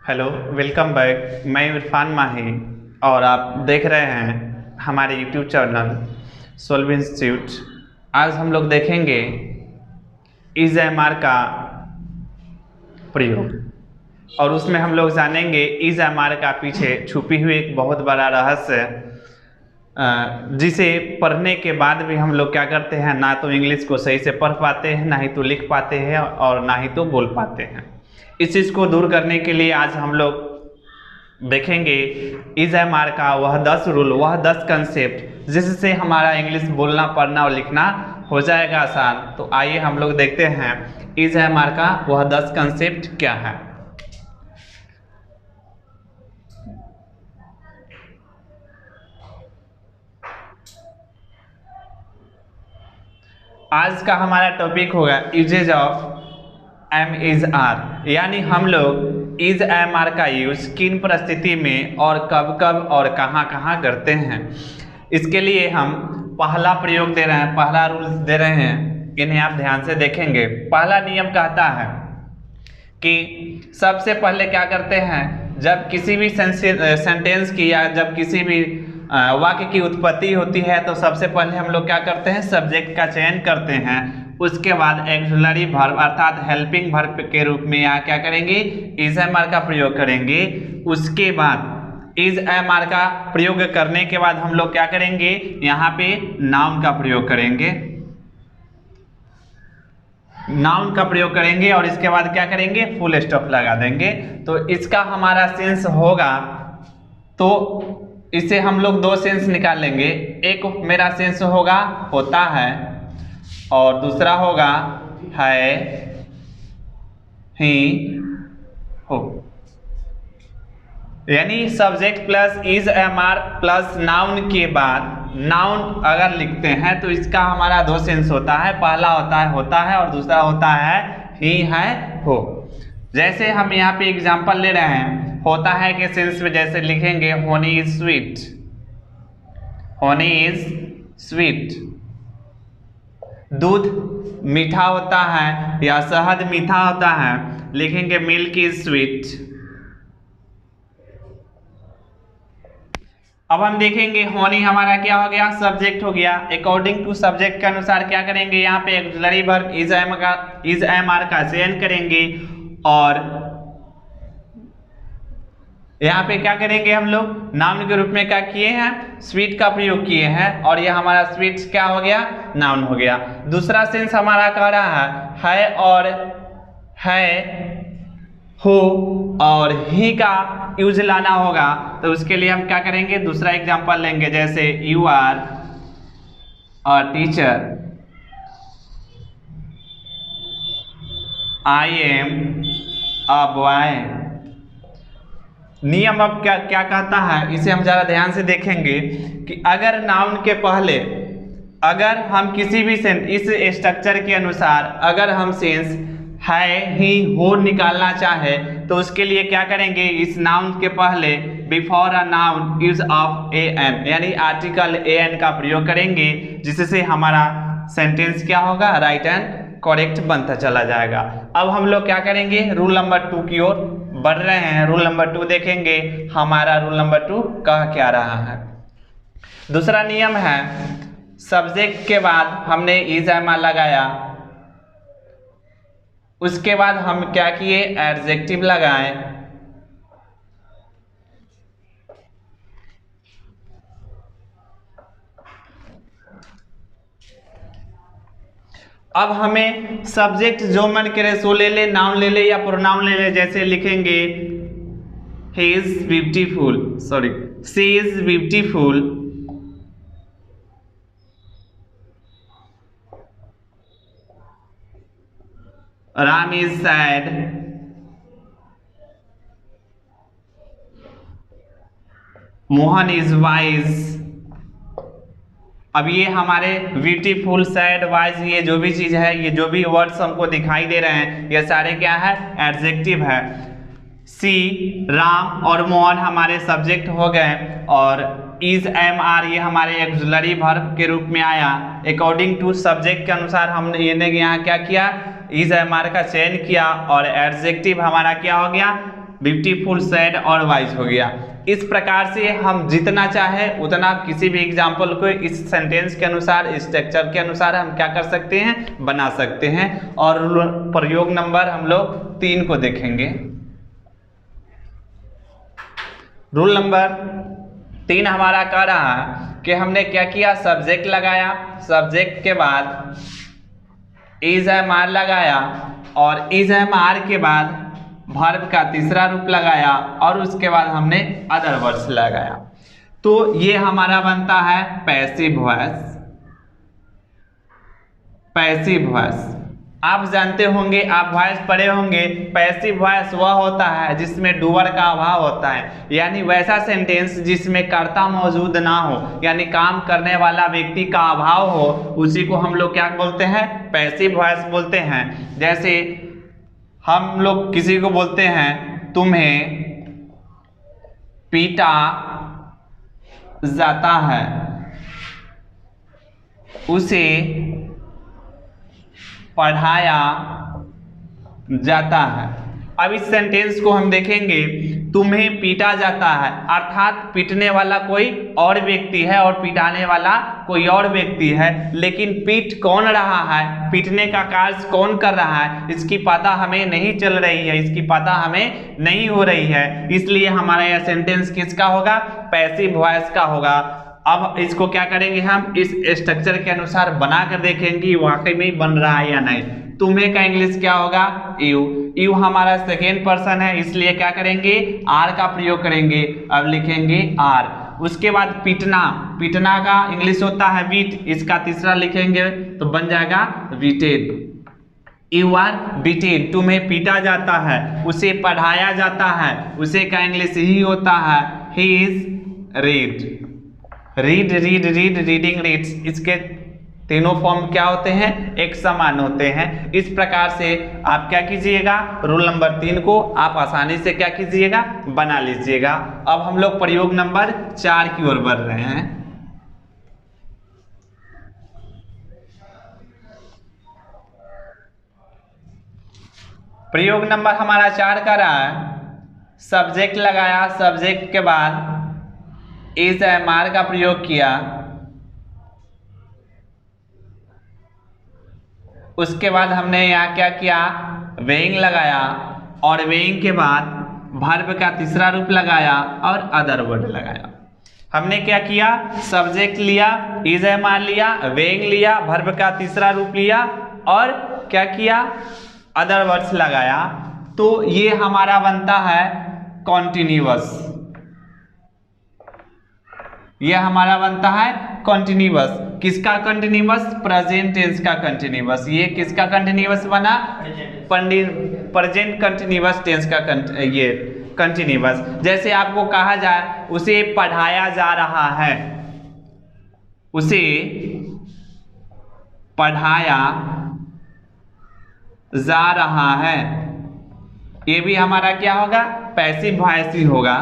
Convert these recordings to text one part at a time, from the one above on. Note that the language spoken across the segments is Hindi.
Hello, welcome back. मैं इरफान माही और आप देख रहे हैं हमारे यूट्यूब चैनल सोल्व इंस्टीट्यूट। आज हम लोग देखेंगे इज एम आर का प्रयोग और उसमें हम लोग जानेंगे इज एम आर का पीछे छुपी हुई एक बहुत बड़ा रहस्य, जिसे पढ़ने के बाद भी हम लोग क्या करते हैं, ना तो इंग्लिश को सही से पढ़ पाते हैं, ना ही तो लिख पाते हैं और ना ही तो बोल पाते हैं। इस चीज़ को दूर करने के लिए आज हम लोग देखेंगे इज एम आर का वह 10 रूल, वह 10 कंसेप्ट जिससे हमारा इंग्लिश बोलना, पढ़ना और लिखना हो जाएगा आसान। तो आइए हम लोग देखते हैं इज एम आर का वह 10 कंसेप्ट क्या है। आज का हमारा टॉपिक होगा uses of am is are, यानी हम लोग इज एम आर का यूज किन परिस्थिति में और कब कब और कहाँ कहाँ करते हैं। इसके लिए हम पहला प्रयोग दे रहे हैं, पहला रूल दे रहे हैं, इन्हें आप ध्यान से देखेंगे। पहला नियम कहता है कि सबसे पहले क्या करते हैं, जब किसी भी सेंटेंस की या जब किसी भी वाक्य की उत्पत्ति होती है तो सबसे पहले हम लोग क्या करते हैं, सब्जेक्ट का चयन करते हैं। उसके बाद ऑक्सिलरी वर्ब अर्थात हेल्पिंग वर्ब के रूप में यहाँ क्या करेंगे, इज एम आर का प्रयोग करेंगे। उसके बाद इज एम आर का प्रयोग करने के बाद हम लोग क्या करेंगे, यहाँ पे नाउन का प्रयोग करेंगे, नाउन का प्रयोग करेंगे और इसके बाद क्या करेंगे, फुल स्टॉप लगा देंगे। तो इसका हमारा सेंस होगा, तो इसे हम लोग दो सेंस निकाल लेंगे। एक मेरा सेंस होगा होता है और दूसरा होगा है, ही, हो। यानी subject plus is am are plus noun के बाद नाउन अगर लिखते हैं तो इसका हमारा दो सेंस होता है। पहला होता है और दूसरा होता है ही, है, हो। जैसे हम यहाँ पे एग्जांपल ले रहे हैं, होता है के सेंस में जैसे लिखेंगे होनी इज स्वीट, होनी इज स्वीट। दूध मीठा होता है या शहद मीठा होता है, लिखेंगे मिल्क इज स्वीट। अब हम देखेंगे होनी हमारा क्या हो गया, सब्जेक्ट हो गया। अकॉर्डिंग टू सब्जेक्ट के अनुसार क्या करेंगे, यहाँ पे auxiliary verb is am are का चयन करेंगे और यहाँ पे क्या करेंगे, हम लोग नाउन के रूप में क्या किए हैं, स्वीट का प्रयोग किए हैं और ये हमारा स्वीट क्या हो गया, नाउन हो गया। दूसरा सेंस हमारा कह रहा है और है, हो और ही का यूज लाना होगा। तो उसके लिए हम क्या करेंगे, दूसरा एग्जांपल लेंगे, जैसे you are a teacher, I am a boy. नियम अब क्या क्या कहता है, इसे हम ज़रा ध्यान से देखेंगे कि अगर नाउन के पहले अगर हम किसी भी सेंस इस स्ट्रक्चर के अनुसार अगर हम सेंस है, ही, हो निकालना चाहे तो उसके लिए क्या करेंगे, इस नाउन के पहले before a noun use of a an, यानी आर्टिकल ए एन का प्रयोग करेंगे, जिससे हमारा सेंटेंस क्या होगा, राइट एंड करेक्ट बनता चला जाएगा। अब हम लोग क्या करेंगे, रूल नंबर 2 की ओर बढ़ रहे हैं। रूल नंबर 2 देखेंगे, हमारा रूल नंबर 2 कह क्या रहा है। दूसरा नियम है, सब्जेक्ट के बाद हमने इज एम आर लगाया, उसके बाद हम क्या किए, एडजेक्टिव लगाएं। अब हमें सब्जेक्ट जो मन करे सो ले ले, नाउन ले ले या प्रोनाउन ले ले। जैसे लिखेंगे he is beautiful, sorry she is beautiful, Ram is sad, Mohan is wise. अब ये हमारे ब्यूटीफुल, सैड, वाइज, ये जो भी चीज़ है, ये जो भी वर्ड्स हमको दिखाई दे रहे हैं, ये सारे क्या है, एडजेक्टिव है। सी, राम और मोहन हमारे सब्जेक्ट हो गए और इज एम आर ये हमारे ऑक्सिलरी वर्ब के रूप में आया। अकॉर्डिंग टू सब्जेक्ट के अनुसार हमने यहाँ क्या किया, इज एम आर का चयन किया और एडजेक्टिव हमारा क्या हो गया, ब्यूटीफुल, सैड और वाइज हो गया। इस प्रकार से हम जितना चाहे उतना किसी भी एग्जाम्पल को इस सेंटेंस के अनुसार, इस स्ट्रक्चर के अनुसार हम क्या कर सकते हैं, बना सकते हैं। और प्रयोग नंबर हम लोग 3 को देखेंगे। रूल नंबर 3 हमारा कह रहा है कि हमने क्या किया, सब्जेक्ट लगाया, सब्जेक्ट के बाद इज एम आर लगाया और इज एम आर के बाद वर्ब का तीसरा रूप लगाया और उसके बाद हमने अदर वर्ड्स लगाया। तो ये हमारा बनता है पैसिव वॉइस। पैसिव वॉइस आप जानते होंगे, आप वॉइस पढ़े होंगे, पैसिव वॉइस वह होता है जिसमें डूअर का अभाव होता है, यानी वैसा सेंटेंस जिसमें कर्ता मौजूद ना हो, यानी काम करने वाला व्यक्ति का अभाव हो, उसी को हम लोग क्या बोलते हैं, पैसिव वॉइस बोलते हैं। जैसे हम लोग किसी को बोलते हैं तुम्हें पीटा जाता है, उसे पढ़ाया जाता है। अब इस सेंटेंस को हम देखेंगे, तुम्हें पीटा जाता है अर्थात पीटने वाला कोई और व्यक्ति है और पिटाने वाला कोई और व्यक्ति है, लेकिन पीट कौन रहा है, पीटने का कार्य कौन कर रहा है, इसकी पता हमें नहीं चल रही है, इसकी पता हमें नहीं हो रही है। इसलिए हमारा यह सेंटेंस किसका होगा, पैसिव वॉइस का होगा। अब इसको क्या करेंगे, हम इस स्ट्रक्चर के अनुसार बना कर देखेंगे वाकई में बन रहा है या नहीं। तुम्हें का इंग्लिश क्या होगा, यू। यू हमारा सेकेंड पर्सन है, इसलिए क्या करेंगे, आर का प्रयोग करेंगे। अब लिखेंगे आर। उसके बाद पीटना, पीटना का इंग्लिश होता है बीट, इसका तीसरा लिखेंगे तो बन जाएगा बीटेड। यू आर बीटेड, तुम्हें पीटा जाता है, उसे पढ़ाया जाता है, उसे का इंग्लिश ही होता है he is read. Read read read reading reads, इसके तीनों फॉर्म क्या होते हैं, एक समान होते हैं। इस प्रकार से आप क्या कीजिएगा, रूल नंबर 3 को आप आसानी से क्या कीजिएगा, बना लीजिएगा। अब हम लोग प्रयोग नंबर 4 की ओर बढ़ रहे हैं। प्रयोग नंबर हमारा 4 का रहा है, सब्जेक्ट लगाया, सब्जेक्ट के बाद इज एम आर का प्रयोग किया, उसके बाद हमने यहाँ क्या किया, वेइंग लगाया और वेइंग के बाद वर्ब का तीसरा रूप लगाया और अदर वर्ड लगाया। हमने क्या किया, सब्जेक्ट लिया, इज एम आर लिया, वेइंग लिया, वर्ब का तीसरा रूप लिया और क्या किया, अदर वर्ड्स लगाया। तो ये हमारा बनता है कॉन्टिन्यूअस, यह हमारा बनता है कॉन्टिन्यूअस। किसका कॉन्टिन्यूअस, प्रेजेंट टेंस का कॉन्टिन्यूअस। ये किसका कॉन्टिन्यूअस बना, प्रेजेंट कॉन्टिन्यूअस टेंस का ये कॉन्टिन्यूअस। जैसे आपको कहा जाए उसे पढ़ाया जा रहा है, उसे पढ़ाया जा रहा है, ये भी हमारा क्या होगा, पैसिव वॉइस ही होगा।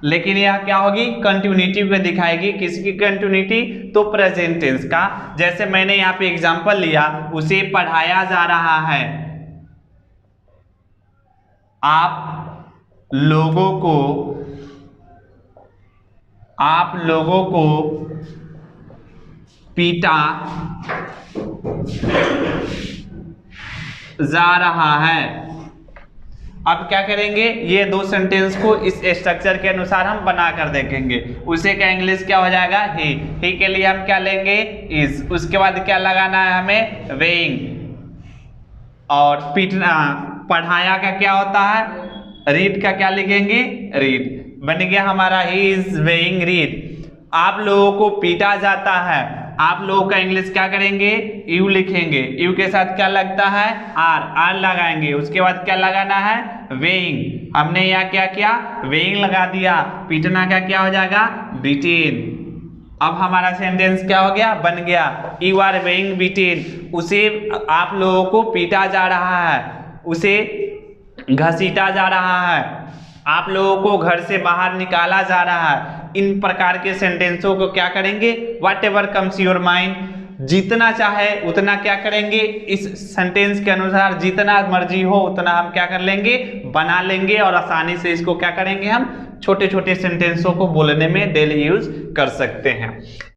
लेकिन यह क्या होगी, कंटिन्यूटी पे दिखाएगी। किसकी कंटिन्यूटी, तो प्रेजेंट टेंस का। जैसे मैंने यहाँ पे एग्जांपल लिया, उसे पढ़ाया जा रहा है, आप लोगों को पीटा जा रहा है। अब क्या करेंगे, ये दो सेंटेंस को इस स्ट्रक्चर के अनुसार हम बना कर देखेंगे। उसे का इंग्लिश क्या हो जाएगा, ही के लिए हम क्या लेंगे, इज। उसके बाद क्या लगाना है हमें, वेइंग। और पीटना, पढ़ाया का क्या होता है, रीड का क्या लिखेंगे, रीड। बन गया हमारा ही इज वेइंग रीड। आप लोगों को पीटा जाता है, आप लोगों का इंग्लिश क्या करेंगे, यू लिखेंगे। यू के साथ क्या लगता है, आर लगाएंगे। उसके बाद क्या लगाना है, वेइंग। हमने यहाँ क्या किया, वेइंग लगा दिया। पीटना का क्या हो जाएगा, बीटेन। अब हमारा सेंटेंस क्या हो गया, बन गया, यू आर वेइंग बीटेन। उसे, आप लोगों को पीटा जा रहा है, उसे घसीटा जा रहा है, आप लोगों को घर से बाहर निकाला जा रहा है। इन प्रकार के सेंटेंसों को क्या करेंगे, what ever comes your mind, जितना चाहे उतना क्या करेंगे, इस सेंटेंस के अनुसार जितना मर्जी हो उतना हम क्या कर लेंगे, बना लेंगे और आसानी से इसको क्या करेंगे, हम छोटे छोटे सेंटेंसों को बोलने में डेली यूज कर सकते हैं।